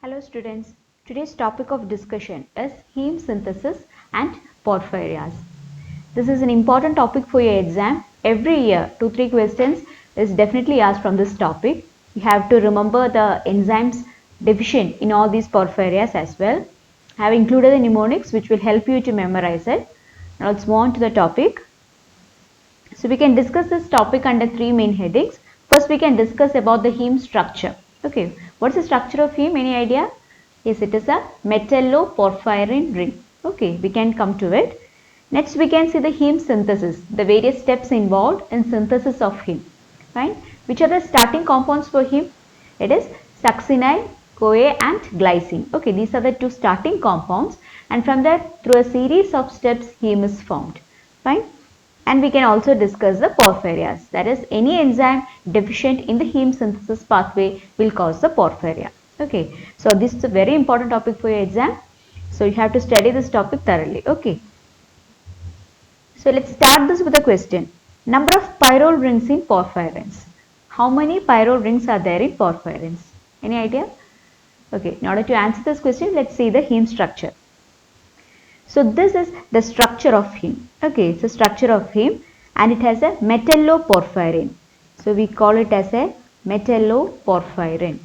Hello students, today's topic of discussion is heme synthesis and porphyrias. This is an important topic for your exam. Every year 2-3 questions is definitely asked from this topic. You have to remember the enzymes deficient in all these porphyrias as well. I have included the mnemonics which will help you to memorize it. Now let's move on to the topic. So we can discuss this topic under three main headings. First we can discuss about the heme structure. Okay, what's the structure of heme? Any idea? Yes, it is a metalloporphyrin ring. Okay, we can come to it. Next we can see the heme synthesis, the various steps involved in synthesis of heme. Fine. Which are the starting compounds for heme? It is succinyl, CoA and glycine. Okay, these are the two starting compounds and from that through a series of steps heme is formed. Fine. And we can also discuss the porphyrias, that is any enzyme deficient in the heme synthesis pathway will cause the porphyria. Okay, so this is a very important topic for your exam. So you have to study this topic thoroughly. Okay, so let's start this with a question. Number of pyrrole rings in porphyrins. How many pyrrole rings are there in porphyrins? Any idea? Okay, in order to answer this question, let's see the heme structure. So this is the structure of heme. Okay, it's a structure of heme and it has a metalloporphyrin. So we call it as a metalloporphyrin.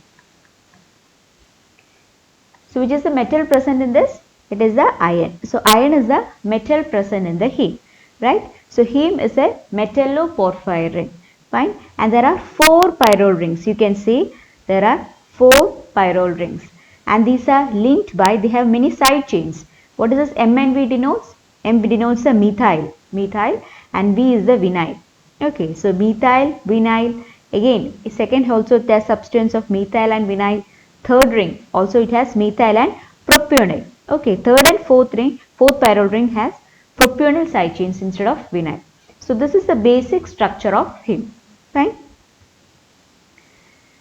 So which is the metal present in this? It is the iron. So iron is the metal present in the heme, right? So heme is a metalloporphyrin. Fine. And there are 4 pyrrole rings. You can see there are 4 pyrrole rings. And these are linked by, they have many side chains. What is this M and V denotes? M denotes the methyl, and V is the vinyl. Okay, so methyl, vinyl. Again, second also it has substance of methyl and vinyl. Third ring also it has methyl and propionyl. Okay, third and fourth ring, fourth pyrrole ring has propionyl side chains instead of vinyl. So this is the basic structure of heme. Fine.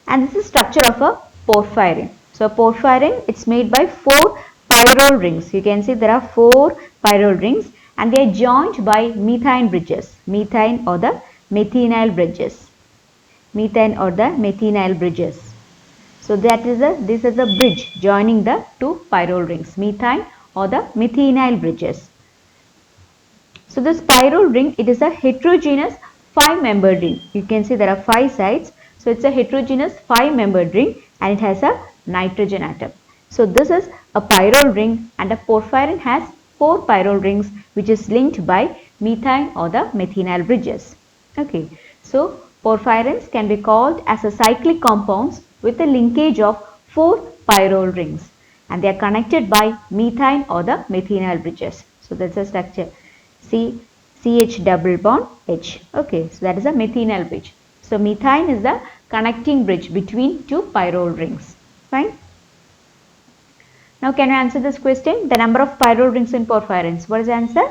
And this is structure of a porphyrin. So porphyrin, it's made by 4 pyrrole rings. You can see there are 4 pyrrole rings and they are joined by methine bridges. Methine or the methenyl bridges. Methane or the methenyl bridges. So that is this is a bridge joining the 2 pyrrole rings. Methine or the methenyl bridges. So this pyrrole ring, it is a heterogeneous 5-membered ring. You can see there are 5 sides. So it's a heterogeneous 5-membered ring and it has a nitrogen atom. So this is a pyrrole ring and a porphyrin has 4 pyrrole rings which is linked by methine or the methenyl bridges. Okay, so porphyrins can be called as a cyclic compounds with a linkage of 4 pyrrole rings and they are connected by methine or the methenyl bridges. So that's a structure. CH double bond H. Okay, so that is a methenyl bridge. So methine is the connecting bridge between 2 pyrrole rings. Fine. Now can you answer this question? The number of pyrrole rings in porphyrins. What is the answer?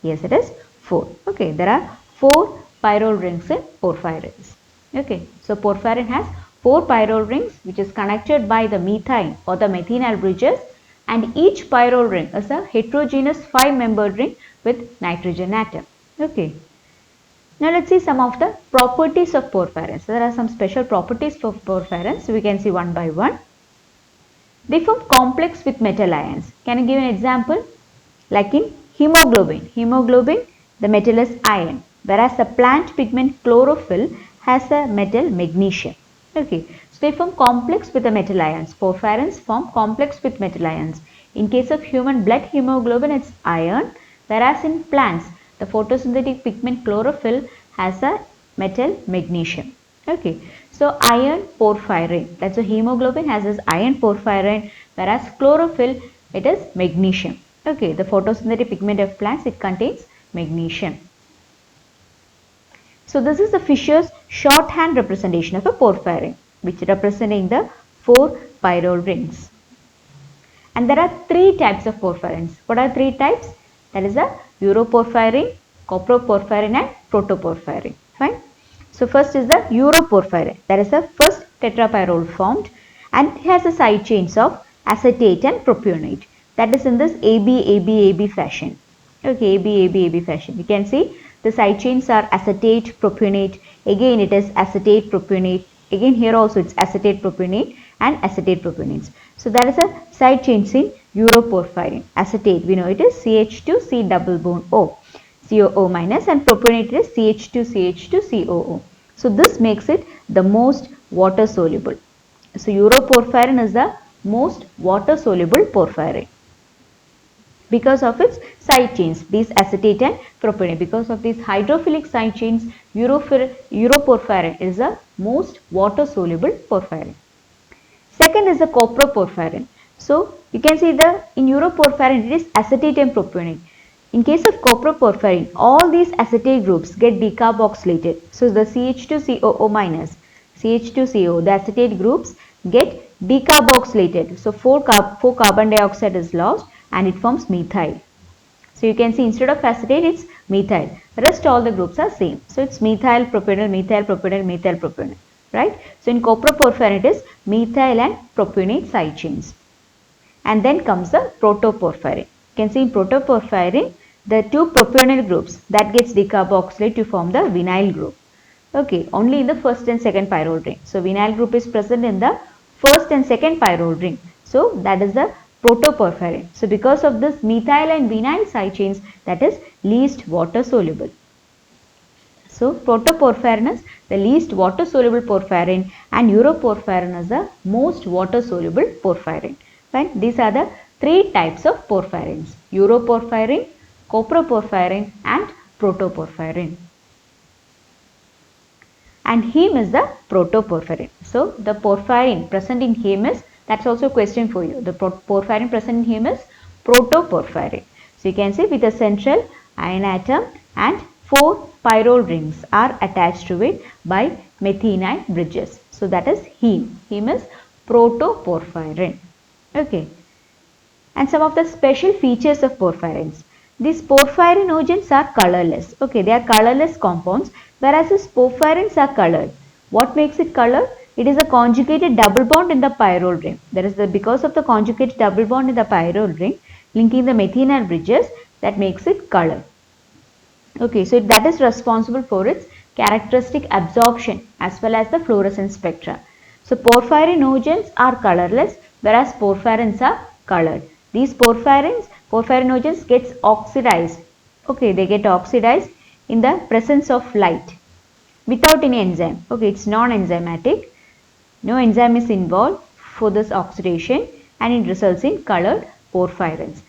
Yes, it is 4. Okay, there are 4 pyrrole rings in porphyrins. Okay, so porphyrin has 4 pyrrole rings which is connected by the methine or the methenyl bridges and each pyrrole ring is a heterogeneous 5-membered ring with nitrogen atom. Okay. Now let's see some of the properties of porphyrins. So there are some special properties for porphyrins. So we can see one by one. They form complex with metal ions. Can you give an example? Like in hemoglobin. Hemoglobin, the metal is iron. Whereas the plant pigment chlorophyll has a metal magnesium. Okay. So they form complex with the metal ions. Porphyrins form complex with metal ions. In case of human blood hemoglobin, it's iron. Whereas in plants, the photosynthetic pigment chlorophyll has a metal magnesium. Okay. So iron porphyrin, that's a hemoglobin has this iron porphyrin, whereas chlorophyll it is magnesium. Okay, the photosynthetic pigment of plants, it contains magnesium. So this is the Fischer's shorthand representation of a porphyrin, which representing the 4 pyrrole rings. And there are 3 types of porphyrins. What are 3 types? That is a uroporphyrin, coproporphyrin and protoporphyrin. Fine. So first is the uroporphyrin, that is the first tetrapyrrole formed and it has a side chains of acetate and propionate, that is in this AB fashion. Okay, AB fashion. You can see the side chains are acetate, propionate, again it is acetate, propionate, again here also it's acetate, propionate and acetate propionates. So that is a side chains in uroporphyrin. Acetate, we know it is CH2C double bond O, COO minus, and propionate is CH2CH2COO. So this makes it the most water soluble. So uroporphyrin is the most water soluble porphyrin because of its side chains, these acetate and propionate. Because of these hydrophilic side chains, uroporphyrin is the most water soluble porphyrin. Second is the coproporphyrin. So you can see in uroporphyrin it is acetate and propionate. In case of coproporphyrin, all these acetate groups get decarboxylated. So the CH2COO minus, CH2CO, the acetate groups get decarboxylated. So 4 carbon dioxide is lost and it forms methyl. So you can see instead of acetate it's methyl. Rest all the groups are same. So it's methyl propionate, methyl propionate, methyl propionate, right? So in coproporphyrin it is methyl and propionate side chains. And then comes the protoporphyrin. You can see in protoporphyrin the two propionate groups that gets decarboxylated to form the vinyl group. Okay, only in the first and second pyrrole ring. So vinyl group is present in the first and second pyrrole ring. So that is the protoporphyrin. So because of this methyl and vinyl side chains, that is least water soluble. So protoporphyrin is the least water soluble porphyrin and uroporphyrin is the most water soluble porphyrin. Fine. These are the three types of porphyrins: uroporphyrin, coproporphyrin and protoporphyrin. And heme is the protoporphyrin. So the porphyrin present in heme is, that's also a question for you. The porphyrin present in heme is protoporphyrin. So you can see with a central iron atom and 4 pyrrole rings are attached to it by methionine bridges. So that is heme. Heme is protoporphyrin. Okay. And some of the special features of porphyrins. These porphyrinogens are colorless. Okay, they are colorless compounds, whereas these porphyrins are colored. What makes it colored? It is a conjugated double bond in the pyrrole ring. That is because of the conjugated double bond in the pyrrole ring linking the methionine bridges, that makes it colored. Okay, so that is responsible for its characteristic absorption as well as the fluorescence spectra. So porphyrinogens are colorless, whereas porphyrins are colored. These porphyrinogens gets oxidized. Okay, they get oxidized in the presence of light without any enzyme. Okay, it's non-enzymatic. No enzyme is involved for this oxidation and it results in colored porphyrins.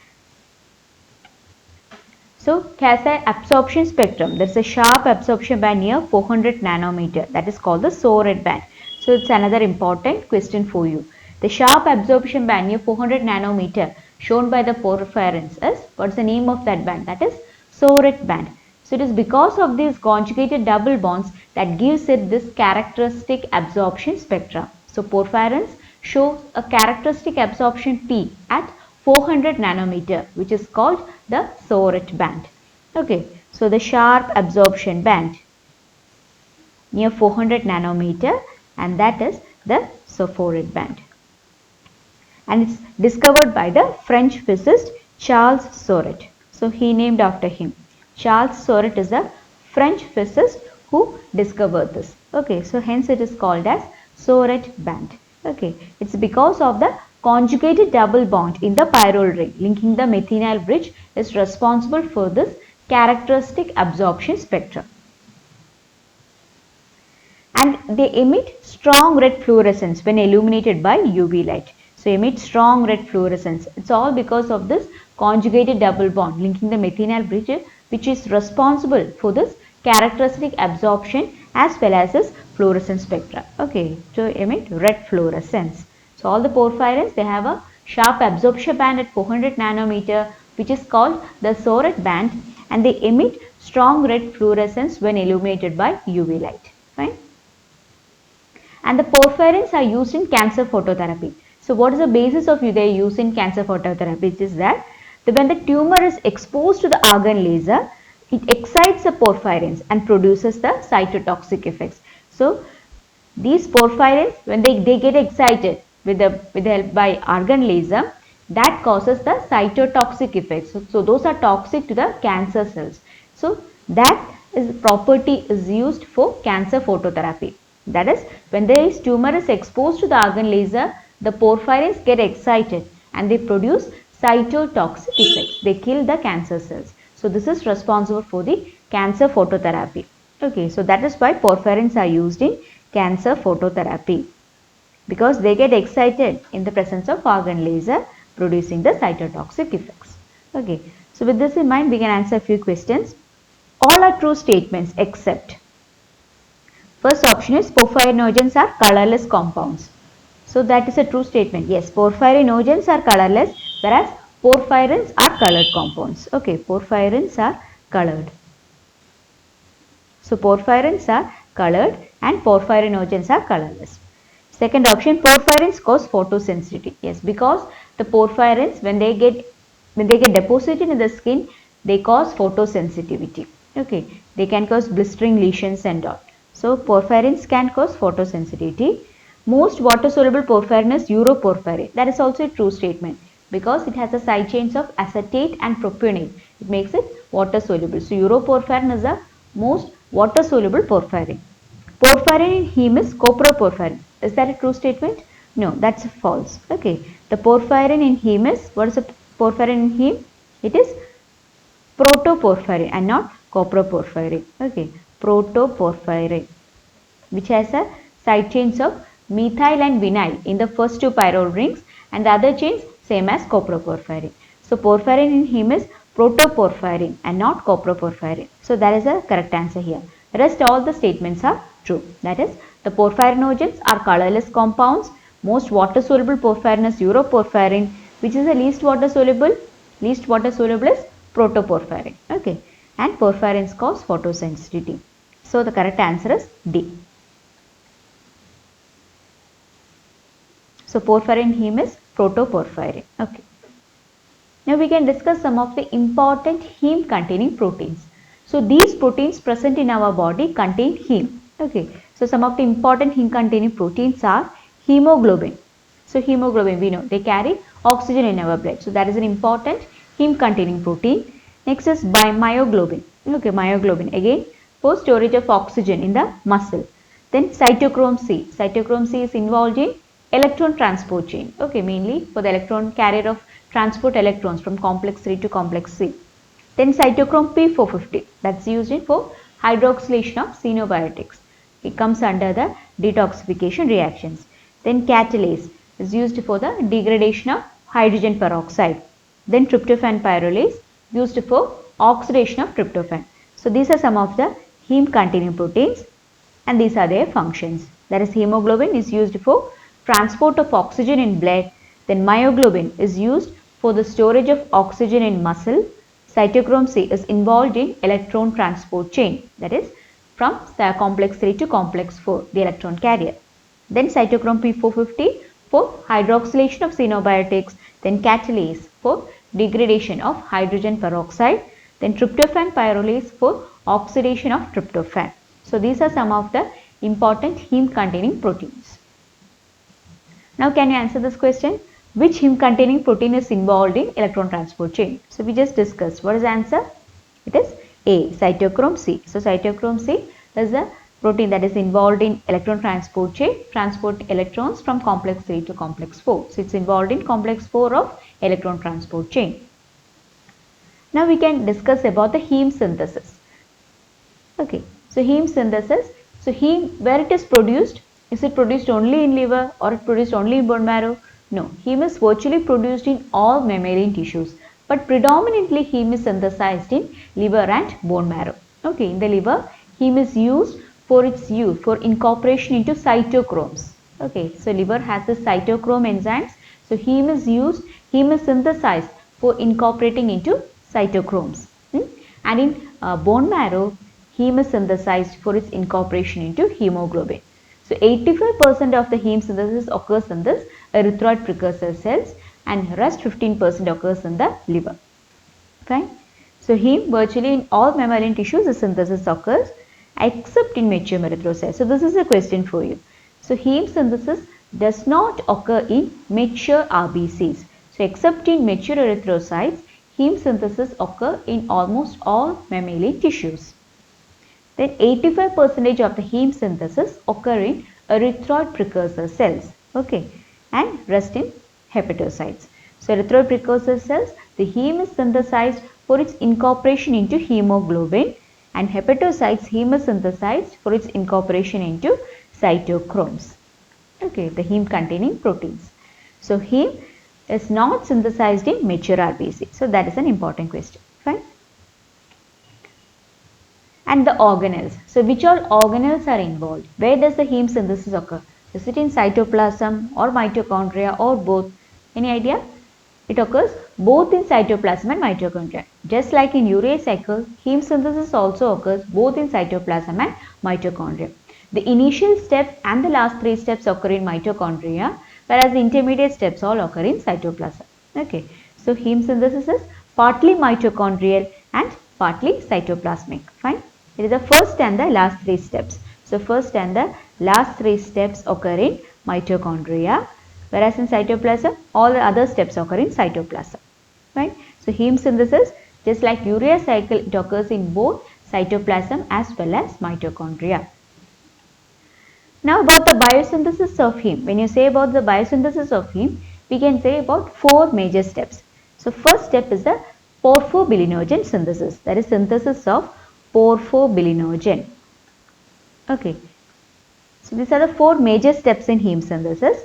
So it has an absorption spectrum. There is a sharp absorption band near 400 nanometer, that is called the SORAD band. So it's another important question for you. The sharp absorption band near 400 nanometer shown by the porphyrins is, what's the name of that band? That is SORAD band. So it is because of these conjugated double bonds that gives it this characteristic absorption spectra. So porphyrins show a characteristic absorption peak at 400 nanometer, which is called the SORAD band. Okay, so the sharp absorption band near 400 nanometer, and that is the SORAD band. And it's discovered by the French physicist Charles Soret. So he named after him. Charles Soret is a French physicist who discovered this. Okay, so hence it is called as SORAD band. Okay, it's because of the conjugated double bond in the pyrrole ring linking the methionine bridge is responsible for this characteristic absorption spectrum. And they emit strong red fluorescence when illuminated by UV light. So emit strong red fluorescence. It's all because of this conjugated double bond linking the methionine bridge, which is responsible for this characteristic absorption as well as this fluorescence spectra. Okay, so emit red fluorescence. So all the porphyrins, they have a sharp absorption band at 400 nanometer, which is called the SORAD band, and they emit strong red fluorescence when illuminated by UV light. Fine. And the porphyrins are used in cancer phototherapy. So what is the basis of their use in cancer phototherapy? It is that when the tumor is exposed to the argon laser, it excites the porphyrins and produces the cytotoxic effects. So these porphyrins, when they get excited with the help by argon laser, that causes the cytotoxic effects. So those are toxic to the cancer cells. So that property is used for cancer phototherapy. That is, when this tumor is exposed to the argon laser, the porphyrins get excited and they produce cytotoxic effects. They kill the cancer cells. So this is responsible for the cancer phototherapy. Okay, so that is why porphyrins are used in cancer phototherapy, because they get excited in the presence of argon laser, producing the cytotoxic effects. Okay, so with this in mind, we can answer a few questions. All are true statements except. First option is porphyrinogens are colorless compounds. So that is a true statement. Yes, porphyrinogens are colorless, whereas porphyrins are colored compounds. Okay, porphyrins are colored. So porphyrins are colored and porphyrinogens are colorless. Second option, porphyrins cause photosensitivity. Yes, because the porphyrins, when they get deposited in the skin, they cause photosensitivity. Okay, they can cause blistering lesions and all. So porphyrins can cause photosensitivity. Most water soluble porphyrin is uroporphyrin. That is also a true statement, because it has a side chains of acetate and propionate. It makes it water soluble. So uroporphyrin is the most water soluble porphyrin. Porphyrin in heme is coproporphyrin. Is that a true statement? No, that's false. Okay. The porphyrin in heme is, what is the porphyrin in heme? It is protoporphyrin and not coproporphyrin. Okay. Protoporphyrin, which has a side chains of methyl and vinyl in the first two pyrrole rings, and the other chains same as coproporphyrin. So porphyrin in heme is protoporphyrin and not coproporphyrin. So that is the correct answer here. Rest all the statements are true. That is, the porphyrinogens are colorless compounds. Most water soluble porphyrin is uroporphyrin, which is the least water soluble. Least water soluble is protoporphyrin. Okay, and porphyrins cause photosensitivity. So the correct answer is D. So porphyrin heme is protoporphyrin. Okay. Now we can discuss some of the important heme containing proteins. So these proteins present in our body contain heme. Okay. So some of the important heme containing proteins are hemoglobin. So hemoglobin, we know they carry oxygen in our blood. So that is an important heme containing protein. Next is myoglobin. Okay, myoglobin again for storage of oxygen in the muscle. Then cytochrome C. Cytochrome C is involved in electron transport chain. Okay, mainly for the electron carrier of transport electrons from complex 3 to complex C. Then cytochrome P450, that's used for hydroxylation of xenobiotics. It comes under the detoxification reactions. Then catalase is used for the degradation of hydrogen peroxide. Then tryptophan pyrrolase used for oxidation of tryptophan. So these are some of the heme containing proteins, and these are their functions. That is, hemoglobin is used for transport of oxygen in blood. Then myoglobin is used for the storage of oxygen in muscle. Cytochrome C is involved in electron transport chain, that is from complex 3 to complex 4, the electron carrier. Then cytochrome P450 for hydroxylation of xenobiotics. Then catalase for degradation of hydrogen peroxide. Then tryptophan pyrrolase for oxidation of tryptophan. So these are some of the important heme containing proteins. Now can you answer this question? Which heme containing protein is involved in electron transport chain? So we just discussed. What is the answer? It is A, cytochrome C. So cytochrome C is the protein that is involved in electron transport chain, transport electrons from complex 3 to complex 4. So it's involved in complex 4 of electron transport chain. Now we can discuss about the heme synthesis. Okay, so heme synthesis. So heme, where it is it produced only in liver or it produced only in bone marrow? No, heme is virtually produced in all mammalian tissues, but predominantly heme is synthesized in liver and bone marrow. Okay, in the liver, heme is used for incorporation into cytochromes. Okay, so liver has the cytochrome enzymes. So heme is synthesized for incorporating into cytochromes. And in bone marrow, heme is synthesized for its incorporation into hemoglobin. So 85% of the heme synthesis occurs in this erythroid precursor cells, and rest 15% occurs in the liver. Fine. So heme virtually in all mammalian tissues the synthesis occurs except in mature erythrocytes. So this is a question for you. So heme synthesis does not occur in mature RBCs. So except in mature erythrocytes, heme synthesis occur in almost all mammalian tissues. Then 85% of the heme synthesis occur in erythroid precursor cells, okay, and rest in hepatocytes. So erythroid precursor cells, the heme is synthesized for its incorporation into hemoglobin, and hepatocytes, heme is synthesized for its incorporation into cytochromes, okay, the heme containing proteins. So heme is not synthesized in mature RBC. So that is an important question. Fine. And the organelles. So which all organelles are involved? Where does the heme synthesis occur? Is it in cytoplasm or mitochondria or both? Any idea? It occurs both in cytoplasm and mitochondria. Just like in urea cycle, heme synthesis also occurs both in cytoplasm and mitochondria. The initial step and the last three steps occur in mitochondria, whereas the intermediate steps all occur in cytoplasm. Okay. So heme synthesis is partly mitochondrial and partly cytoplasmic. Fine. It is the first and the last three steps. So first and the last three steps occur in mitochondria, whereas in cytoplasm all the other steps occur in cytoplasm. Right? So heme synthesis, just like urea cycle, it occurs in both cytoplasm as well as mitochondria. Now about the biosynthesis of heme. When you say about the biosynthesis of heme, we can say about four major steps. So first step is the porphobilinogen synthesis, that is synthesis of porphobilinogen. Okay. So these are the four major steps in heme synthesis.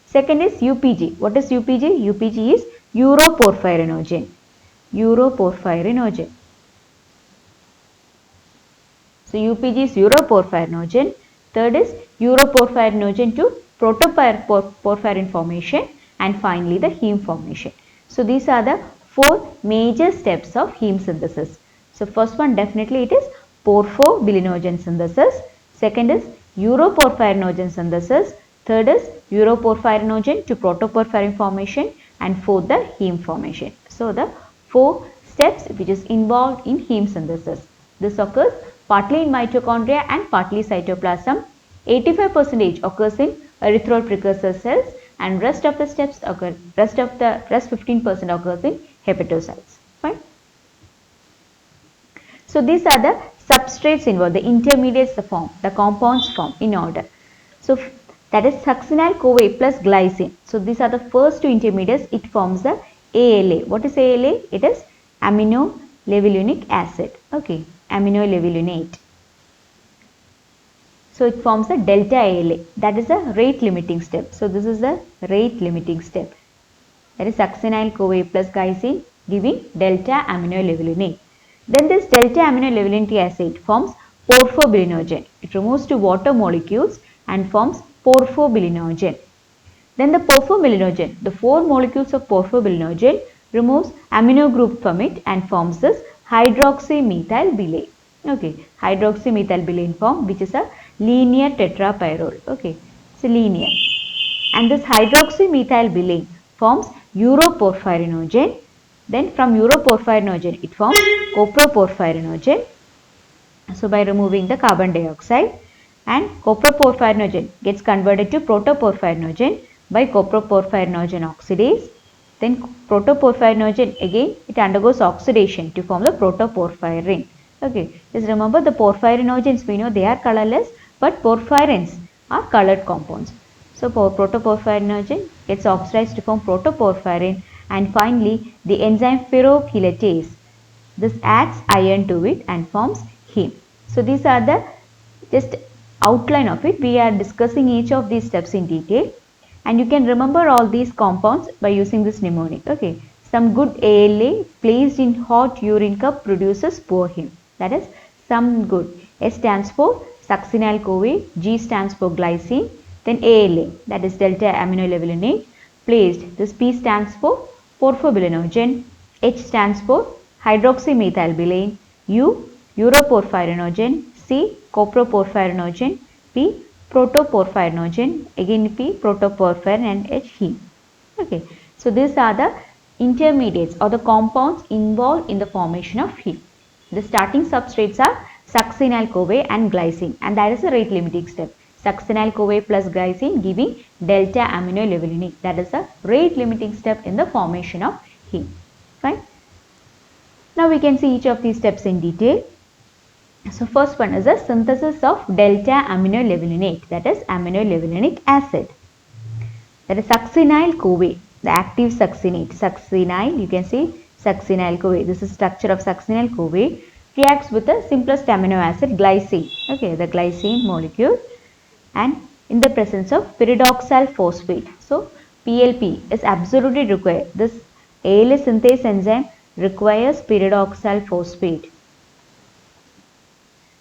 Second is UPG. What is UPG? UPG is uroporphyrinogen. Uroporphyrinogen. So UPG is uroporphyrinogen. Third is uroporphyrinogen to protoporphyrin formation, and finally the heme formation. So these are the four major steps of heme synthesis. So first one definitely it is porphobilinogen synthesis. Second is uroporphyrinogen synthesis. Third is uroporphyrinogen to protoporphyrin formation, and fourth the heme formation. So the four steps which is involved in heme synthesis. This occurs partly in mitochondria and partly cytoplasm. 85% occurs in erythroid precursor cells, and rest of the steps occur, rest 15% occurs in hepatocytes. Fine. So these are the substrates involved, the intermediates form, the compounds form in order. So that is succinyl-CoA plus glycine. So these are the first two intermediates. It forms the ALA. What is ALA? It is aminolevulinic acid. Okay, aminolevulonate. So it forms a delta ALA. That is a rate limiting step. So this is the rate limiting step. That is succinyl-CoA plus glycine giving delta aminolevulinate. Then this delta aminolevulinic acid forms porphobilinogen. It removes two water molecules and forms porphobilinogen. Then the porphobilinogen, the four molecules of porphobilinogen removes amino group from it and forms this hydroxymethylbilane. Okay, hydroxymethylbilane form, which is a linear tetrapyrrole. Okay, it's a linear. And this hydroxymethylbilane forms uroporphyrinogen. Then from uroporphyrinogen it forms coproporphyrinogen. So by removing the carbon dioxide, and coproporphyrinogen gets converted to protoporphyrinogen by coproporphyrinogen oxidase. Then protoporphyrinogen again it undergoes oxidation to form the protoporphyrin. Okay, just remember the porphyrinogens, we know they are colorless, but porphyrins are colored compounds. So protoporphyrinogen gets oxidized to form protoporphyrin, and finally the enzyme ferrochelatase, this adds iron to it and forms heme. So these are the just outline of it. We are discussing each of these steps in detail, and you can remember all these compounds by using this mnemonic. Okay, some good ALA placed in hot urine cup produces poor heme. That is some good. S stands for succinyl-CoA, G stands for glycine, then ALA, that is delta aminolevulinate placed. This P stands for porphobilinogen, H stands for hydroxymethylbilane, U uroporphyrinogen, C coproporphyrinogen, P protoporphyrinogen, again P protoporphyrin, and H heme. Okay, so these are the intermediates or the compounds involved in the formation of heme. The starting substrates are succinyl-CoA and glycine, and that is a rate limiting step. Succinyl-CoA plus glycine giving delta aminolevulinate. That is a rate limiting step in the formation of heme. Fine. Now we can see each of these steps in detail. So first one is the synthesis of delta aminolevulinate, that is aminolevulinic acid. That is succinyl-CoA, the active succinate. Succinyl, you can see succinyl-CoA. This is structure of succinyl-CoA. Reacts with the simplest amino acid glycine. Okay, the glycine molecule, and in the presence of pyridoxal phosphate. So PLP is absolutely required. This ALA synthase enzyme requires pyridoxal phosphate.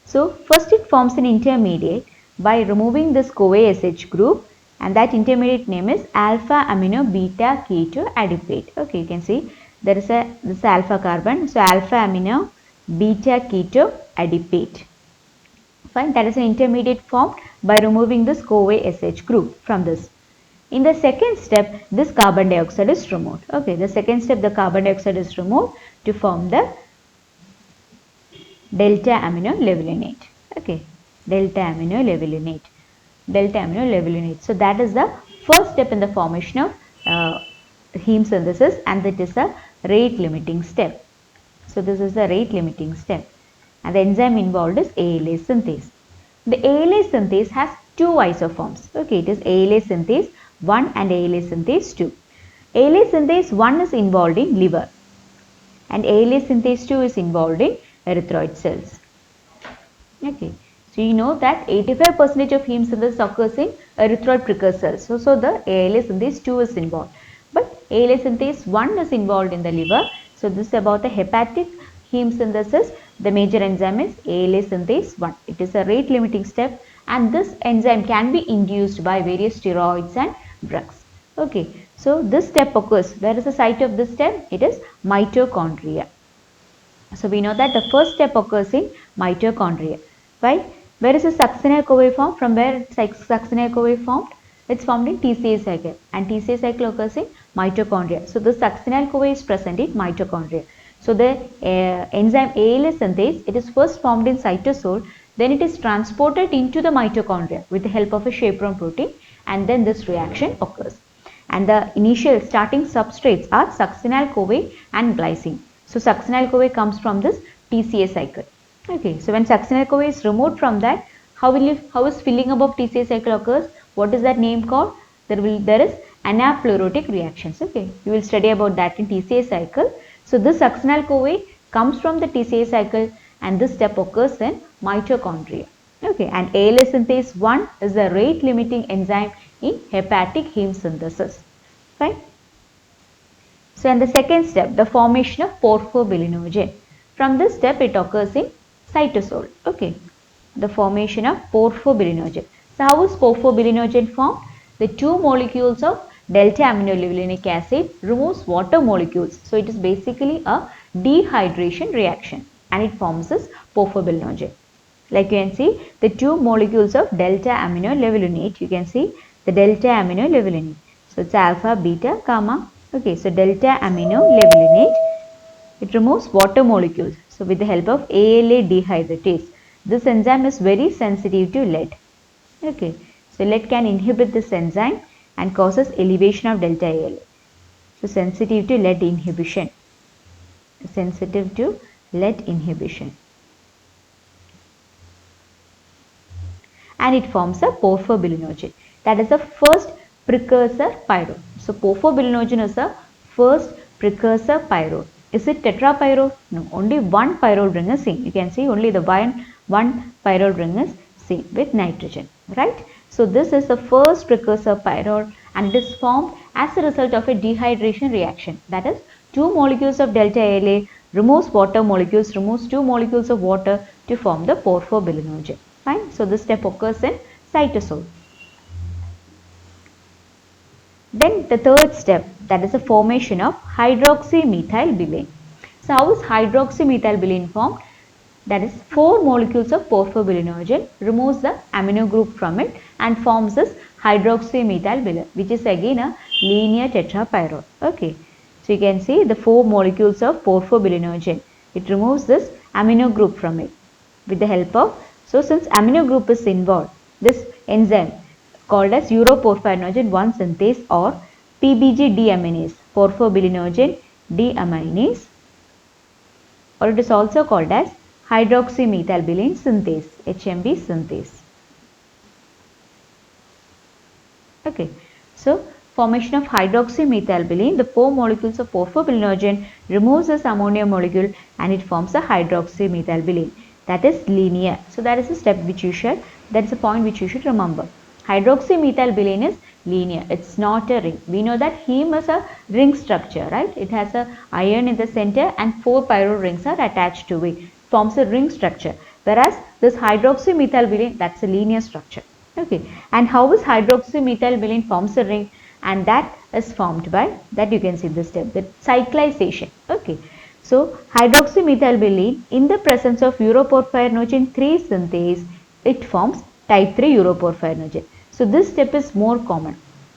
So first it forms an intermediate by removing this CoA SH group, and that intermediate name is alpha amino beta keto adipate. Okay, you can see there is this alpha carbon. So alpha amino beta keto adipate. Fine, that is an intermediate formed by removing this CoA SH group from this. In the second step, this carbon dioxide is removed. Okay, the second step, the carbon dioxide is removed to form the delta aminolevulinate. Okay, delta aminolevulinate. Delta aminolevulinate. So that is the first step in the formation of heme synthesis, and that is a rate limiting step. So this is the rate limiting step, and the enzyme involved is ALA synthase. The ALA synthase has two isoforms. Okay, it is ALA synthase 1 and ALA synthase 2. ALA synthase 1 is involved in liver, and ALA synthase 2 is involved in erythroid cells. Okay, so you know that 85% of heme synthesis occurs in erythroid precursors. So the ALA synthase 2 is involved, but ALA synthase 1 is involved in the liver. So this is about the hepatic heme synthesis. The major enzyme is ALA synthase 1. It is a rate limiting step, and this enzyme can be induced by various steroids and drugs. Okay, so this step occurs. Where is the site of this step? It is mitochondria. So we know that the first step occurs in mitochondria. Right? Where is the succinyl-CoA formed? From where succinyl-CoA formed? It's formed in TCA cycle, and TCA cycle occurs in mitochondria. So the succinyl-CoA is present in mitochondria. So the enzyme ALA synthase, it is first formed in cytosol, then it is transported into the mitochondria with the help of a chaperone protein, and then this reaction occurs. And the initial starting substrates are succinyl-CoA and glycine. So succinyl-CoA comes from this TCA cycle. Okay, so when succinyl-CoA is removed from that, how is filling up of TCA cycle occurs? What is that name called? There is anaplerotic reactions. Okay, you will study about that in TCA cycle. So this succinyl-CoA comes from the TCA cycle, and this step occurs in mitochondria. Okay, and ALA synthase 1 is the rate limiting enzyme in hepatic heme synthesis. Fine. So in the second step, the formation of porphobilinogen. From this step, it occurs in cytosol. Okay, the formation of porphobilinogen. So how is porphobilinogen formed? The two molecules of delta aminolevulinic acid removes water molecules. So it is basically a dehydration reaction, and it forms this porphobilinogen. Like you can see, the two molecules of delta aminolevulinate, you can see the delta aminolevulinate. So it's alpha, beta, gamma. Okay, so delta aminolevulinate, it removes water molecules. So with the help of ALA dehydratase, this enzyme is very sensitive to lead. Okay, so lead can inhibit this enzyme and causes elevation of delta ALA. So sensitive to lead inhibition. Sensitive to lead inhibition. And it forms a porphobilinogen. That is the first precursor pyrrole. So porphobilinogen is the first precursor pyrrole. Is it tetrapyrrole? No, only one pyrrole ring is seen. You can see only the one pyrrole ring is seen with nitrogen, right? So this is the first precursor pyrrole, and it is formed as a result of a dehydration reaction. That is, two molecules of delta ALA removes water molecules, removes two molecules of water to form the porphobilinogen. Fine. So this step occurs in cytosol. Then the third step, that is the formation of hydroxymethylbutane. So how is hydroxymethylbutane formed? That is, four molecules of porphobilinogen removes the amino group from it and forms this hydroxymethylbutane, which is again a linear tetrapyrrole. Okay, so you can see the four molecules of porphobilinogen. It removes this amino group from it with the help of, so since amino group is involved, this enzyme called as uroporphyrinogen 1 synthase or PBG deaminase, porphobilinogen deaminase, or it is also called as hydroxymethylbilin synthase, HMB synthase. Okay, so formation of hydroxymethylbilin, the 4 molecules of porphobilinogen removes this ammonia molecule and it forms a hydroxymethylbilin. That is linear. So that is a step which you should, that is a point which you should remember. Hydroxymethylbilin is linear. It's not a ring. We know that heme is a ring structure, right? It has a iron in the center and 4 pyrrole rings are attached to it. It forms a ring structure. Whereas this hydroxymethylbilin, that's a linear structure. Okay, and how is hydroxymethylbilin forms a ring? And that is formed by, that you can see this step, the cyclization. Okay, so hydroxymethylbilin in the presence of uroporphyrinogen 3 synthase, it forms type 3 uroporphyrinogen. So this step is more common.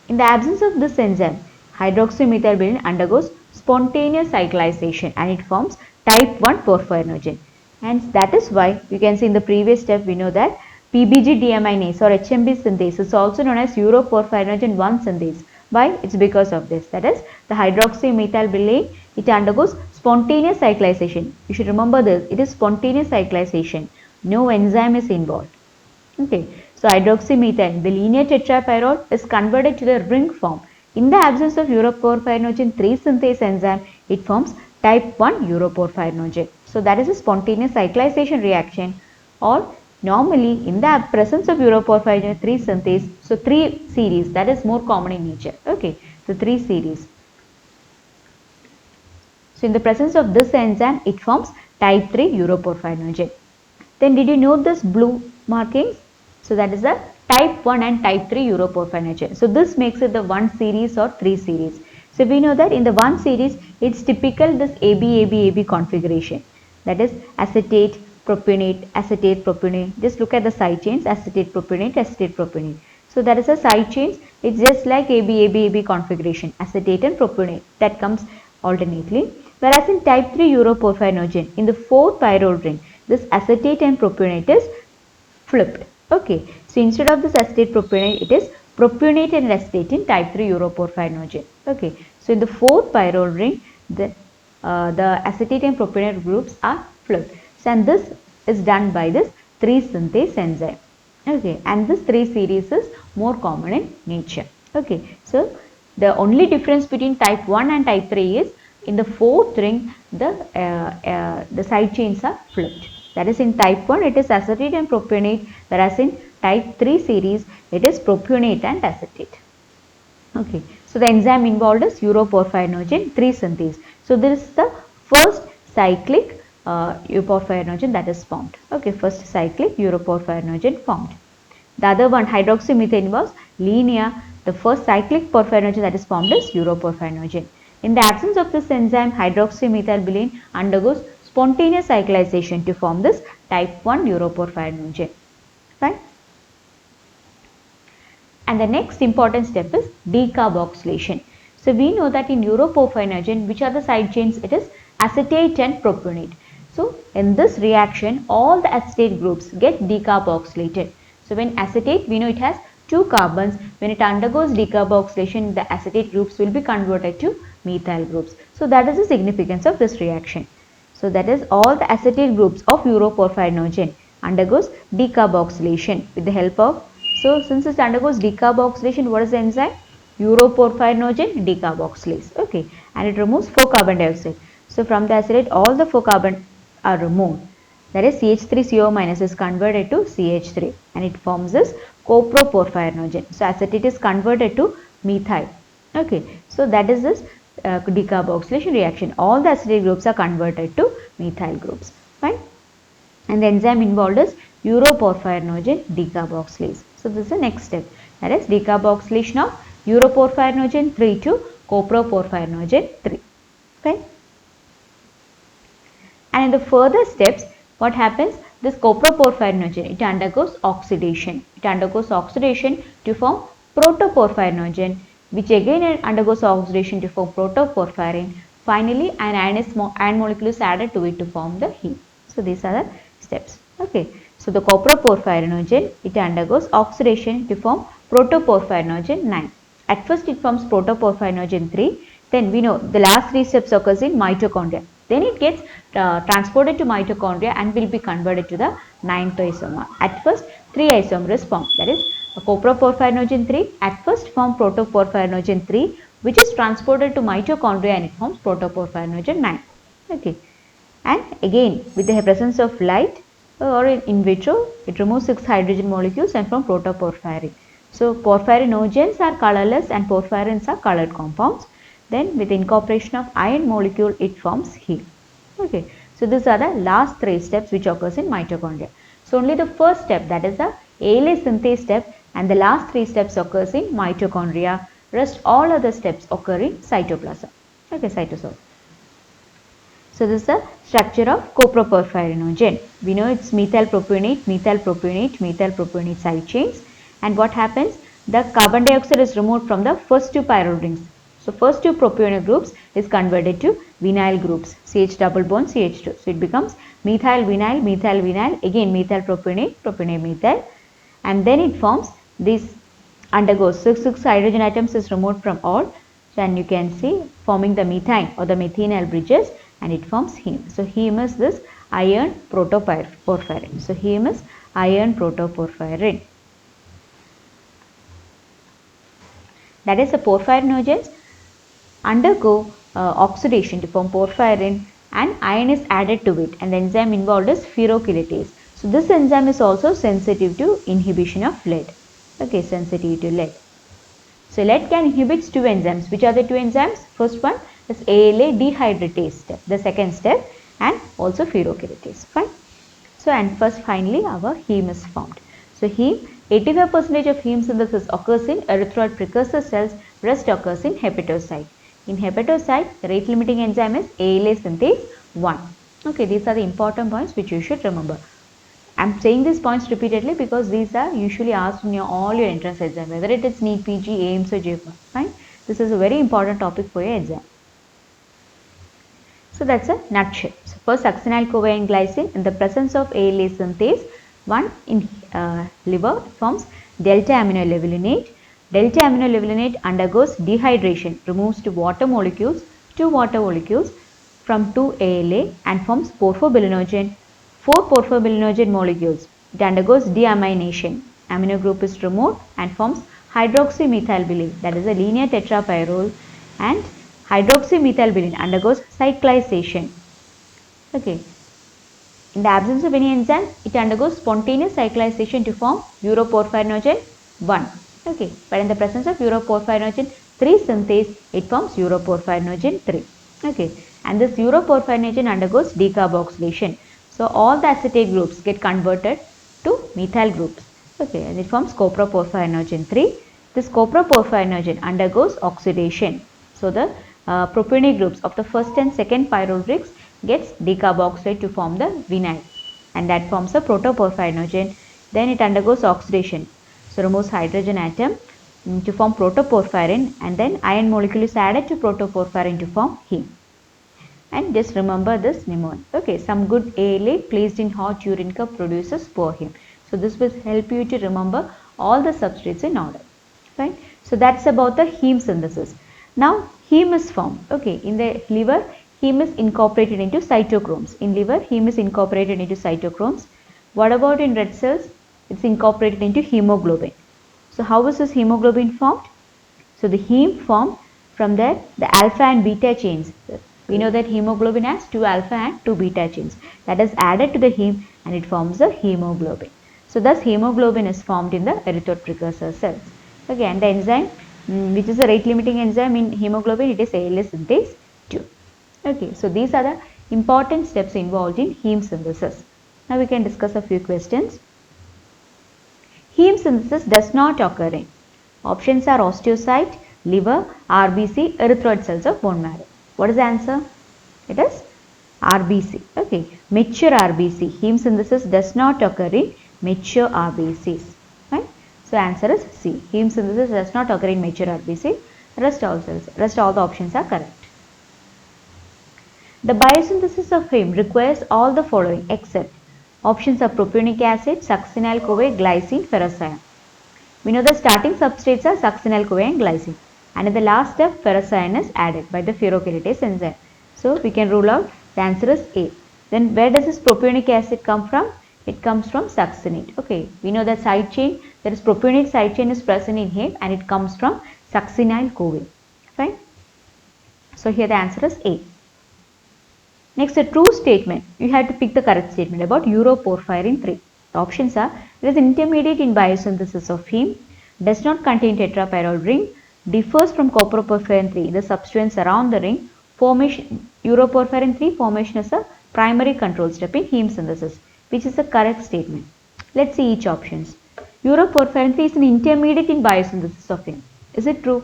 In the absence of this enzyme, hydroxymethylbilin undergoes spontaneous cyclization and it forms type 1 porphyrinogen. And that is why you can see in the previous step we know that PBG deaminase or HMB synthase is also known as uroporphyrinogen 1 synthase. Why? It's because of this. That is the hydroxymethylbilin, it undergoes spontaneous cyclization. You should remember this. It is spontaneous cyclization. No enzyme is involved. Okay. So hydroxymethyl, the linear tetrapyrrole is converted to the ring form. In the absence of uroporphyrinogen 3 synthase enzyme, it forms type 1 uroporphyrinogen. So that is a spontaneous cyclization reaction, or normally in the presence of uroporphyrinogen 3 synthase, so 3 series, that is more common in nature. Okay, so 3 series. So in the presence of this enzyme, it forms type 3 uroporphyrinogen. Then did you note this blue markings? So that is the type 1 and type 3 uroporphyrinogen. So this makes it the 1 series or 3 series. So we know that in the 1 series, it's typical this AB configuration. That is acetate, propionate, acetate, propionate. Just look at the side chains, acetate, propionate, acetate, propionate. So that is a side chains. It's just like AB configuration, acetate and propionate. That comes alternately. Whereas in type 3 uroporphyrinogen, in the 4 pyrrole ring, this acetate and propionate is flipped. Okay, so instead of this acetate propionate, it is propionate and acetate in type 3 uroporphyrinogen. Okay, so in the 4th pyrrole ring, the acetate and propionate groups are flipped. So, and this is done by this 3 synthase enzyme. Okay, and this 3 series is more common in nature. Okay, so the only difference between type 1 and type 3 is in the 4th ring, the side chains are flipped. That is in type 1 it is acetate and propionate, whereas in type 3 series it is propionate and acetate. Okay, so the enzyme involved is uroporphyrinogen 3 synthase. So this is the first cyclic uroporphyrinogen that is formed. Okay, first cyclic uroporphyrinogen formed. The other one, hydroxymethane, was linear. The first cyclic porphyrinogen that is formed is uroporphyrinogen. In the absence of this enzyme, hydroxymethylbilin undergoes spontaneous cyclization to form this type 1 uroporphyrinogen. Fine. And the next important step is decarboxylation. So we know that in uroporphyrinogen, which are the side chains? It is acetate and propionate. So in this reaction, all the acetate groups get decarboxylated. So when acetate, we know it has 2 carbons. When it undergoes decarboxylation, the acetate groups will be converted to methyl groups. So that is the significance of this reaction. So that is all the acetate groups of uroporphyrinogen undergoes decarboxylation with the help of, so since it undergoes decarboxylation, what is the enzyme? Uroporphyrinogen decarboxylase. Okay, and it removes 4 carbon dioxide. So from the acetate, all the 4 carbon are removed. That is CH3CO- is converted to CH3 and it forms this coproporphyrinogen. So acetate is converted to methyl. Okay, so that is this decarboxylation reaction. All the acetate groups are converted to methyl groups. Fine. And the enzyme involved is uroporphyrinogen decarboxylase. So this is the next step. That is decarboxylation of uroporphyrinogen 3 to coproporphyrinogen 3. Fine. And in the further steps, what happens? This coproporphyrinogen, it undergoes oxidation. It undergoes oxidation to form protoporphyrinogen, which again undergoes oxidation to form protoporphyrin. Finally, an iron molecule is added to it to form the heme. So these are the steps. Okay. So the coproporphyrinogen, it undergoes oxidation to form protoporphyrinogen 9. At first it forms protoporphyrinogen 3. Then we know the last 3 steps occurs in mitochondria. Then it gets transported to mitochondria and will be converted to the 9th isomer. At first, 3 isomer is formed, that is coproporphyrinogen 3 at first form protoporphyrinogen 3, which is transported to mitochondria and it forms protoporphyrinogen 9. Okay. And again, with the presence of light or in vitro, it removes 6 hydrogen molecules and from protoporphyrin. So porphyrinogens are colorless and porphyrins are colored compounds. Then with incorporation of iron molecule, it forms heme. Okay. So these are the last 3 steps which occurs in mitochondria. So only the first step, that is the ALA synthase step, and the last 3 steps occurs in mitochondria. Rest all other steps occur in cytoplasm. Okay, cytosol. So this is the structure of coproporphyrinogen. We know it's methylpropionate, methylpropionate, methylpropionate side chains. And what happens? The carbon dioxide is removed from the first 2 pyrrole rings. So first 2 propionate groups is converted to vinyl groups, CH double bond CH2. So it becomes methyl vinyl, methyl vinyl, again methylpropionate, propionate methyl, and then it forms this undergoes 6 hydrogen atoms is removed from all. So, and you can see forming the methane or the methenyl bridges, and it forms heme. So heme is this iron protoporphyrin. So heme is iron protoporphyrin. That is, the porphyrinogens undergo oxidation to form porphyrin, and iron is added to it, and the enzyme involved is ferrochelatase. So this enzyme is also sensitive to inhibition of lead. Okay, sensitive to lead. So lead can inhibit 2 enzymes. Which are the 2 enzymes? First one is ALA dehydratase step, the second step, and also ferrochelatase. Fine. So and first finally our heme is formed. So heme, 85% of heme synthesis occurs in erythroid precursor cells, rest occurs in hepatocyte. In hepatocyte, the rate limiting enzyme is ALA synthase 1. Okay, these are the important points which you should remember. I am saying these points repeatedly because these are usually asked in all your entrance exam, whether it is NEET, PG, AIIMS or JFA. Fine. This is a very important topic for your exam. So that's a nutshell. So first, succinyl-CoA and glycine, in the presence of ALA synthase 1 in liver forms delta aminolevulinate. Delta aminolevulinate undergoes dehydration, removes 2 water molecules from 2 ALA and forms porphobilinogen. 4 porphobilinogen molecules. It undergoes deamination. Amino group is removed and forms hydroxymethylbilin, that is a linear tetrapyrrole, and hydroxymethylbilin undergoes cyclization. Okay. In the absence of any enzyme, it undergoes spontaneous cyclization to form uroporphyrinogen 1. Okay. But in the presence of uroporphyrinogen 3 synthase, it forms uroporphyrinogen 3. Okay. And this uroporphyrinogen undergoes decarboxylation. So all the acetate groups get converted to methyl groups. Okay. And it forms coproporphyrinogen 3. This coproporphyrinogen undergoes oxidation. So the propionate groups of the first and second pyrrole rings gets decarboxylated to form the vinyl, and that forms a protoporphyrinogen. Then it undergoes oxidation. So removes hydrogen atom to form protoporphyrin, and then iron molecule is added to protoporphyrin to form heme. And just remember this mnemonic. Okay, some good ALA placed in hot urine cup produces poor heme. So this will help you to remember all the substrates in order. Fine. So that's about the heme synthesis. Now heme is formed. Okay, in the liver, heme is incorporated into cytochromes. In liver, heme is incorporated into cytochromes. What about in red cells? It's incorporated into hemoglobin. So how is this hemoglobin formed? So the heme formed from the alpha and beta chains. We know that hemoglobin has 2 alpha and 2 beta chains. That is added to the heme and it forms a hemoglobin. So thus hemoglobin is formed in the erythroid precursor cells. Again, the enzyme which is a rate limiting enzyme in hemoglobin, it is ALA synthase 2. Okay, so these are the important steps involved in heme synthesis. Now we can discuss a few questions. Heme synthesis does not occur in. Options are osteocyte, liver, RBC, erythroid cells of bone marrow. What is the answer? It is RBC. Okay, mature RBC. Heme synthesis does not occur in mature RBCs. Right? So answer is C. Heme synthesis does not occur in mature RBC. Rest all the options are correct. The biosynthesis of heme requires all the following except options are propionic acid, succinyl-CoA, glycine, ferrocyan. We know the starting substrates are succinyl-CoA and glycine, and in the last step ferrocyan is added by the ferrochelatase enzyme. So we can rule out The answer is A. Then where does this propionic acid come from? It comes from succinate. Okay, we know that side chain, there is propionic side chain is present in heme and it comes from succinyl CoA. Fine. So here the answer is A. Next, a true statement. You have to pick the correct statement about uroporphyrin 3. The options are: it is intermediate in biosynthesis of heme, does not contain tetrapyrrole ring, differs from coproporphyrin 3, the substance around the ring, formation uroporphyrin 3 formation is a primary control step in heme synthesis, which is the correct statement. Let's see each options. Uroporphyrin 3 is an intermediate in biosynthesis of heme. Is it true?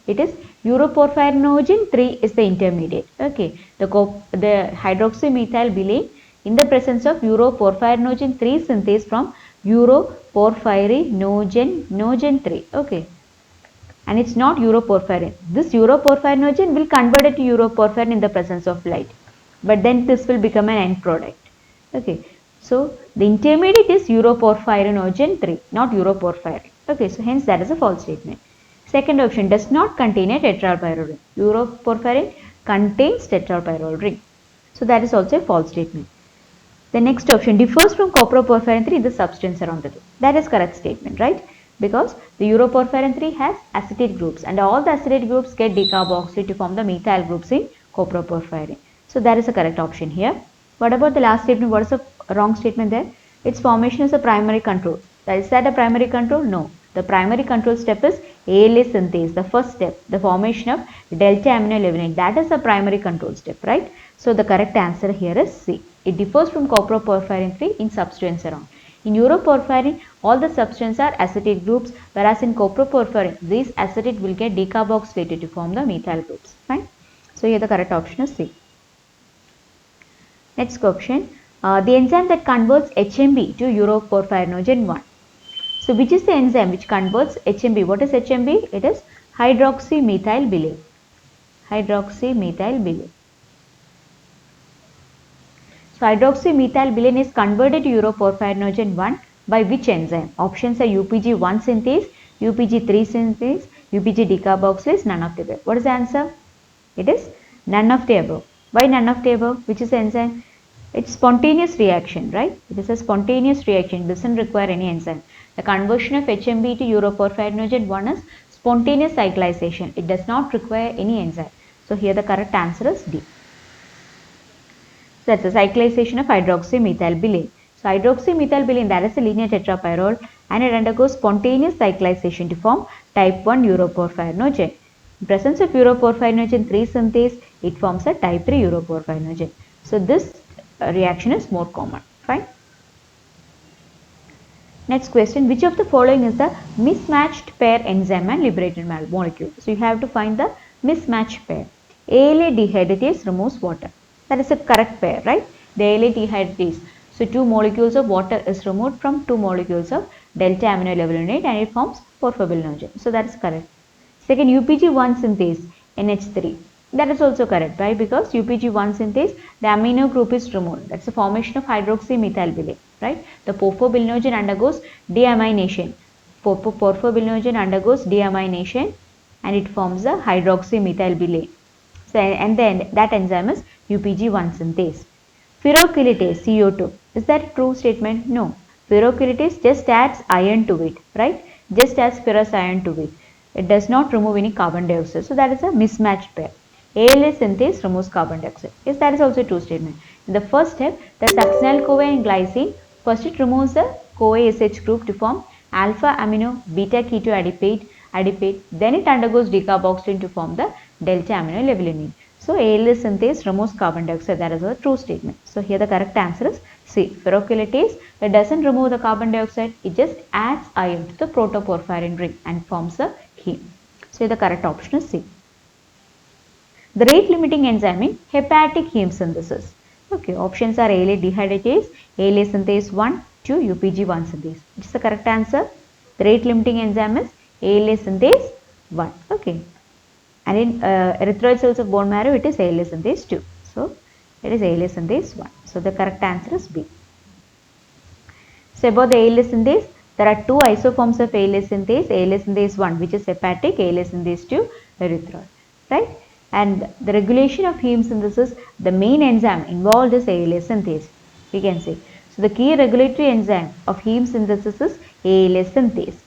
It is uroporphyrinogen 3 is the intermediate. Okay, the hydroxymethylbilane in the presence of uroporphyrinogen 3 synthase from uroporphyrinogen 3. Okay, and it's not uroporphyrin. This uroporphyrinogen will convert it to uroporphyrin in the presence of light, but then this will become an end product. Okay, so the intermediate is uroporphyrinogen 3, not uroporphyrin. Okay, so hence that is a false statement. Second option, does not contain a tetrapyrrole ring. Uroporphyrin contains tetrapyrrole ring. So that is also a false statement. The next option, differs from coproporphyrin 3, the substance around the ring. That is correct statement, right? Because the uroporphyrin 3 has acetate groups and all the acetate groups get decarboxylated to form the methyl groups in coproporphyrin. So that is a correct option here. What about the last statement? What is the wrong statement there? Its formation is a primary control. Is that a primary control? No. The primary control step is ALA synthase, the first step, the formation of delta aminolevulinate. That is the primary control step, right? So the correct answer here is C. It differs from coproporphyrin 3 in substance around. In uroporphyrin, all the substances are acetate groups, whereas in coproporphyrin, these acetate will get decarboxylated to form the methyl groups. Fine. So here the correct option is C. Next question. The enzyme that converts HMB to uroporphyrinogen 1. So which is the enzyme which converts HMB? What is HMB? It is hydroxymethylbilane. Hydroxymethylbilane. So hydroxymethylbilane is converted to uroporphyrinogen 1 by which enzyme? Options are UPG1 synthase, UPG3 synthase, UPG decarboxylase, none of the above. What is the answer? It is none of the above. Why none of the above? Which is the enzyme? It's spontaneous reaction, right? It is a spontaneous reaction. It doesn't require any enzyme. The conversion of HMB to uroporphyrinogen 1 is spontaneous cyclization. It does not require any enzyme. So here the correct answer is D. So that's the cyclization of hydroxymethylbilane. So hydroxymethylbilane, that is a linear tetrapyrrole and it undergoes spontaneous cyclization to form type 1 uroporphyrinogen. In presence of uroporphyrinogen 3 synthase, it forms a type 3 uroporphyrinogen. So this reaction is more common. Fine. Next question, which of the following is the mismatched pair enzyme and liberated molecule? So you have to find the mismatched pair. ALA dehydratase removes water. That is a correct pair, right? The ALA dehydratase. So two molecules of water is removed from two molecules of delta aminolevulinate and it forms porphobilinogen. So that is correct. Second, UPG1 synthase NH3. That is also correct. Why? Because UPG1 synthase, the amino group is removed. That's the formation of hydroxymethylbilane, right? The porphobilinogen undergoes deamination. Porphobilinogen undergoes deamination and it forms the hydroxymethylbilane. So, and then that enzyme is UPG1 synthase. Ferrochelatase CO2. Is that a true statement? No. Ferrochelatase just adds iron to it, right? Just adds ferrous iron to it. It does not remove any carbon dioxide. So that is a mismatched pair. ALA synthase removes carbon dioxide. Yes, that is also a true statement. In the first step, the succinyl CoA and glycine, first it removes the CoA SH group to form alpha amino beta keto adipate. Then it undergoes decarboxylation to form the delta aminolevulinate. So ALA synthase removes carbon dioxide. That is a true statement. So here the correct answer is C. Ferrochelatase, that doesn't remove the carbon dioxide. It just adds iron to the protoporphyrin ring and forms a heme. So the correct option is C. The rate limiting enzyme in hepatic heme synthesis. Okay, options are ALA dehydratase, ALA synthase 1, 2, UPG1 synthase. Which is the correct answer? The rate limiting enzyme is ALA synthase 1. Okay. And in erythroid cells of bone marrow, it is ALA synthase 2. So, it is ALA synthase 1. So, the correct answer is B. So, about the ALA synthase, there are two isoforms of ALA synthase 1, which is hepatic, ALA synthase 2, erythroid, right? And the regulation of heme synthesis, the main enzyme involved is ALA synthase. We can say. So the key regulatory enzyme of heme synthesis is ALA synthase.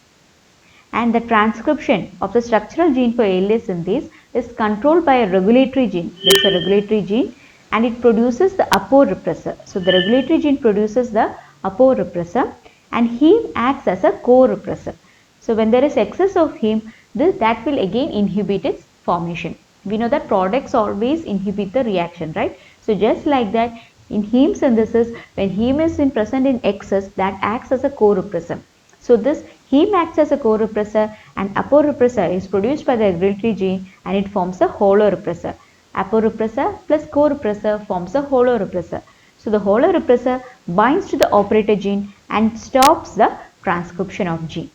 And the transcription of the structural gene for ALA synthase is controlled by a regulatory gene. That's a regulatory gene, and it produces the aporepressor. So the regulatory gene produces the aporepressor, and heme acts as a co-repressor. So when there is excess of heme, that will again inhibit its formation. We know that products always inhibit the reaction, right? So just like that, in heme synthesis, when heme is present in excess, that acts as a co-repressor. So this heme acts as a co-repressor, and aporepressor is produced by the regulatory gene, and it forms a holorepressor. Aporepressor plus co-repressor forms a holorepressor. So the holorepressor binds to the operator gene and stops the transcription of gene.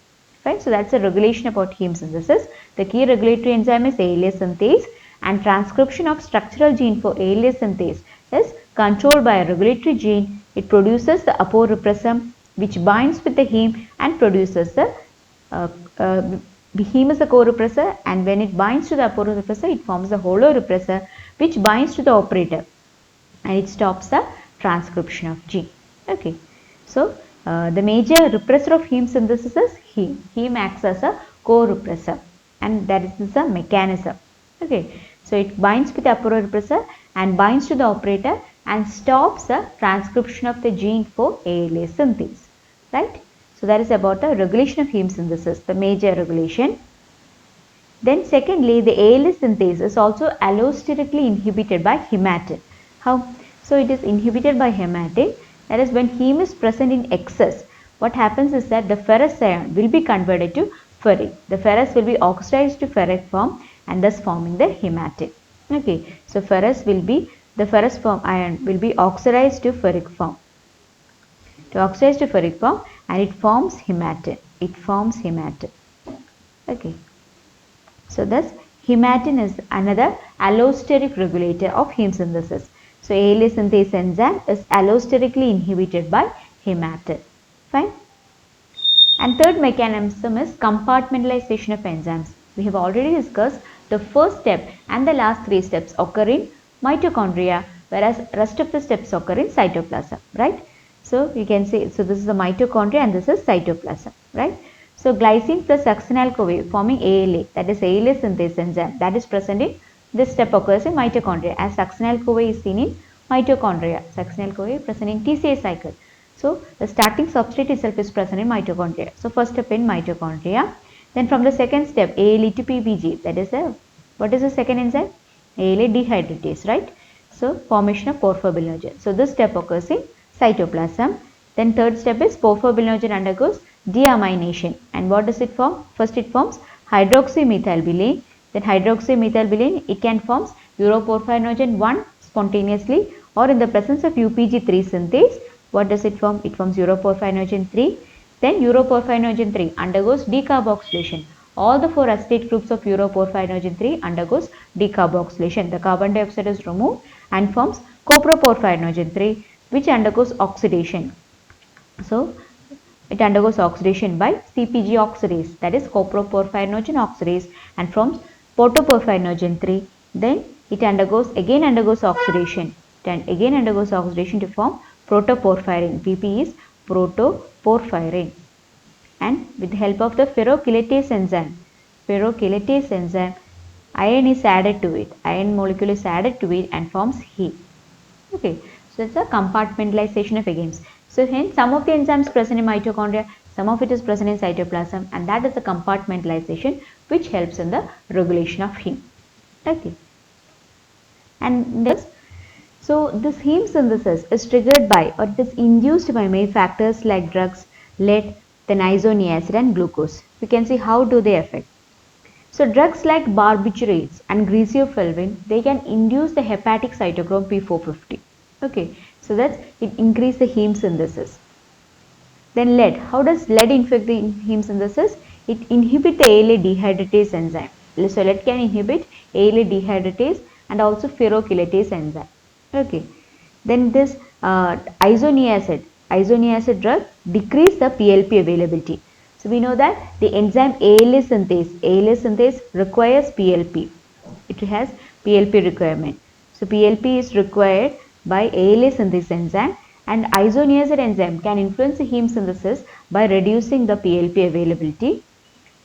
Right? So that's a regulation about heme synthesis. The key regulatory enzyme is ALA synthase, and transcription of structural gene for ALA synthase is controlled by a regulatory gene. It produces the aporepressor, which binds with the heme and produces the heme is a co-repressor, and when it binds to the aporepressor, it forms a holorepressor, which binds to the operator, and it stops the transcription of gene. Okay, so the major repressor of heme synthesis is heme. Heme acts as a co-repressor, and that is the mechanism. Okay, so it binds with the aporepressor and binds to the operator and stops the transcription of the gene for ALA synthase. Right? So that is about the regulation of heme synthesis, the major regulation. Then secondly, the ALA synthase is also allosterically inhibited by hematin. How? So it is inhibited by hematin. That is, when heme is present in excess, what happens is that the ferrous ion will be converted to ferric. The ferrous will be oxidized to ferric form and thus forming the hematin. Okay, so the ferrous form ion will be oxidized to ferric form. To oxidize to ferric form, and it forms hematin. It forms hematin. Okay. So thus hematin is another allosteric regulator of heme synthesis. So ALA synthase enzyme is allosterically inhibited by hematin. Fine. And third mechanism is compartmentalization of enzymes. We have already discussed the first step and the last three steps occur in mitochondria, whereas rest of the steps occur in cytoplasm, right? So you can say, so this is the mitochondria and this is cytoplasm, right? So glycine plus succinyl-CoA forming ALA, that is ALA synthase enzyme, that is present in this step occurs in mitochondria, as succinyl-CoA is seen in mitochondria. Succinyl-CoA present in TCA cycle. So the starting substrate itself is present in mitochondria. So first step in mitochondria. Then from the second step, ALE to PBG, that is what is the second enzyme? ALA dehydratase, right? So formation of porphobilinogen. So this step occurs in cytoplasm. Then third step is porphobilinogen undergoes deamination, and what does it form? First it forms hydroxymethylbilane. Then hydroxymethylbilane, it can form uroporphyrinogen 1 spontaneously, or in the presence of UPG3 synthase. What does it form? It forms uroporphyrinogen 3. Then uroporphyrinogen 3 undergoes decarboxylation. All the 4 acetate groups of uroporphyrinogen 3 undergoes decarboxylation. The carbon dioxide is removed and forms coproporphyrinogen 3, which undergoes oxidation. So it undergoes oxidation by CpG oxidase, that is coproporphyrinogen oxidase, and forms protoporphyrinogen 3. Then it again undergoes oxidation, then again undergoes oxidation to form protoporphyrin. PP is protoporphyrin. And with the help of the ferrochelatase enzyme, iron is added to it. Iron molecule is added to it and forms heme. Okay, so it's a compartmentalization of enzymes. So hence some of the enzymes present in mitochondria, some of it is present in cytoplasm, and that is the compartmentalization which helps in the regulation of heme. Okay. And this, so this heme synthesis is triggered by, or it is induced by many factors like drugs, lead, then isoniazid and glucose. We can see how do they affect. So drugs like barbiturates and griseofulvin, they can induce the hepatic cytochrome P450. Okay, so that's it increase the heme synthesis. Then lead. How does lead infect the heme synthesis? It inhibits the ALA dehydratase enzyme. So lead can inhibit ALA dehydratase and also ferrochelatase enzyme. Okay. Then this isoniazid drug decrease the PLP availability. So we know that the enzyme ALA synthase requires PLP. It has PLP requirement. So PLP is required by ALA synthase enzyme, and isoniazid enzyme can influence the heme synthesis by reducing the PLP availability.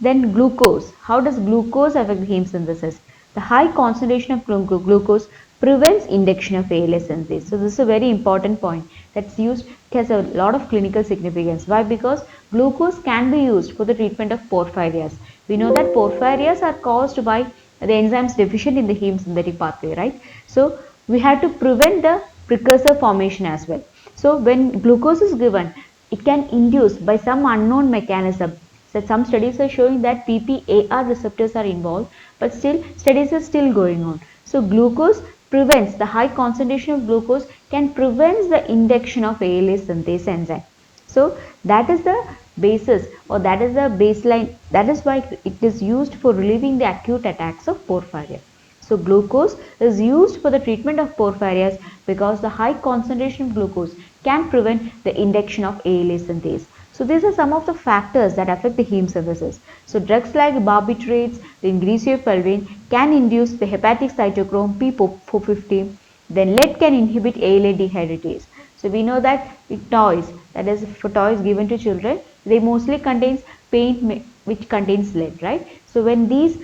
Then glucose. How does glucose affect the heme synthesis? The high concentration of glucose prevents induction of ALA synthase. So this is a very important point that's used. It has a lot of clinical significance. Why? Because glucose can be used for the treatment of porphyrias. We know that porphyrias are caused by the enzymes deficient in the heme synthetic pathway, right? So we have to prevent the precursor formation as well. So when glucose is given, it can induce by some unknown mechanism. So some studies are showing that PPAR receptors are involved, but still studies are still going on. So glucose prevents, the high concentration of glucose can prevent the induction of ALA synthase enzyme. So that is the basis, or that is the baseline. That is why it is used for relieving the acute attacks of porphyria. So glucose is used for the treatment of porphyrias because the high concentration of glucose can prevent the induction of ALA synthase. So these are some of the factors that affect the heme synthesis. So drugs like barbiturates, the ingresofulvin can induce the hepatic cytochrome P450. Then lead can inhibit ALA dehydratase. So we know that toys, that is for toys given to children, they mostly contains paint which contains lead, right? So when these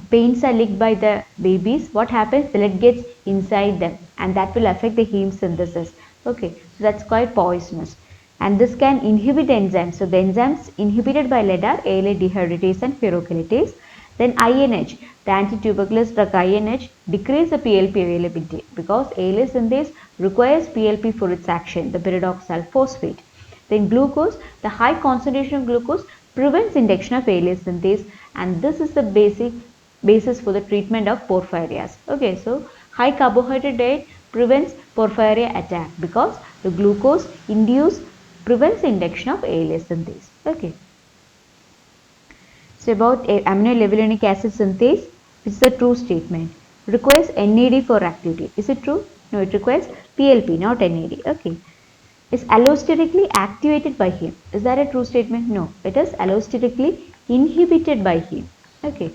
paints are licked by the babies, what happens? The lead gets inside them, and that will affect the heme synthesis. Okay, so that's quite poisonous. And this can inhibit enzymes. So the enzymes inhibited by lead are ALA dehydratase and pyrokelitase. Then INH, the anti-tuberculous drug INH, decrease the PLP availability because ALA synthase requires PLP for its action, the pyridoxal phosphate. Then glucose, the high concentration of glucose prevents induction of ALA synthase, and this is the basis for the treatment of porphyrias. Okay, so high carbohydrate diet prevents porphyria attack because the glucose induced prevents induction of ALA synthase. Okay. So about aminolevulinic acid synthase, which is a true statement. Requires NAD for activity. Is it true? No, it requires PLP, not NAD. Okay. Is allosterically activated by heme. Is that a true statement? No, it is allosterically inhibited by heme. Okay.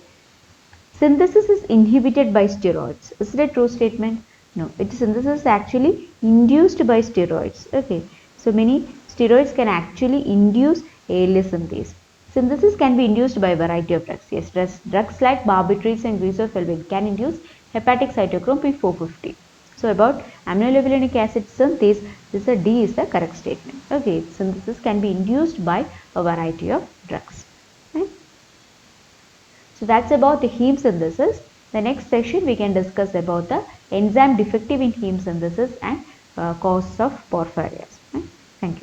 Synthesis is inhibited by steroids. Is it a true statement? No, its synthesis is actually induced by steroids. Okay, so many steroids can actually induce ALA synthase. Synthesis can be induced by a variety of drugs. Yes, drugs like barbiturates and greaseprevir can induce hepatic cytochrome P450. So about aminolevulinic acid synthase, this is D is the correct statement. Okay, synthesis can be induced by a variety of drugs. Right? So that's about the heme synthesis. The next section we can discuss about the enzyme defective in heme synthesis and causes of porphyrias.